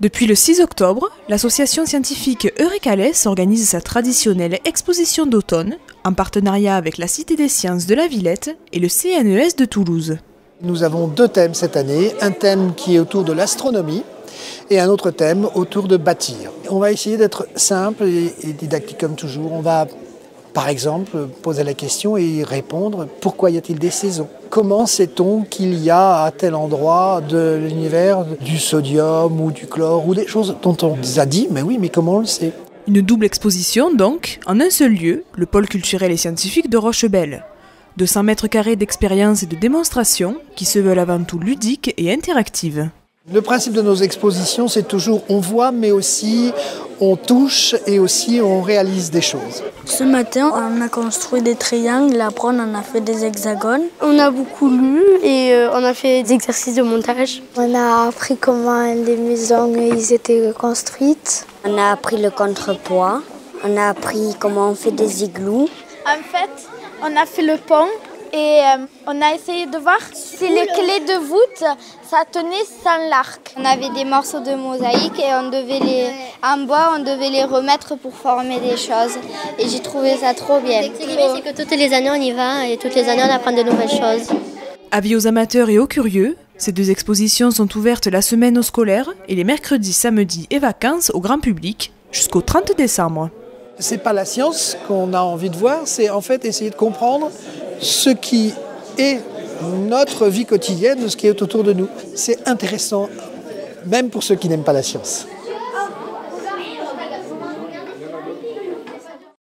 Depuis le 6 octobre, l'association scientifique Eurecales organise sa traditionnelle exposition d'automne en partenariat avec la Cité des Sciences de la Villette et le CNES de Toulouse. Nous avons deux thèmes cette année, un thème qui est autour de l'astronomie et un autre thème autour de bâtir. On va essayer d'être simple et didactique comme toujours. On va par exemple poser la question et y répondre pourquoi y a-t-il des saisons ? Comment sait-on qu'il y a à tel endroit de l'univers du sodium ou du chlore ou des choses dont on nous a dit mais oui, mais comment on le sait ? Une double exposition donc, en un seul lieu, le pôle culturel et scientifique de Rochebelle. 200 mètres carrés d'expériences et de démonstrations qui se veulent avant tout ludiques et interactives. Le principe de nos expositions, c'est toujours on voit, mais aussi on touche et aussi on réalise des choses. Ce matin, on a construit des triangles, après on en a fait des hexagones. On a beaucoup lu et on a fait des exercices de montage. On a appris comment les maisons étaient construites. On a appris le contrepoids. On a appris comment on fait des igloos. En fait, on a fait le pont. Et on a essayé de voir si les clés de voûte, ça tenait sans l'arc. On avait des morceaux de mosaïque et on devait les remettre pour former des choses. Et j'ai trouvé ça trop bien. Ce qui est bien, c'est que toutes les années on y va et toutes les années on apprend de nouvelles choses. Avis aux amateurs et aux curieux, ces deux expositions sont ouvertes la semaine aux scolaires et les mercredis, samedis et vacances au grand public jusqu'au 30 décembre. C'est pas la science qu'on a envie de voir, c'est en fait essayer de comprendre ce qui est notre vie quotidienne, ce qui est autour de nous. C'est intéressant, même pour ceux qui n'aiment pas la science.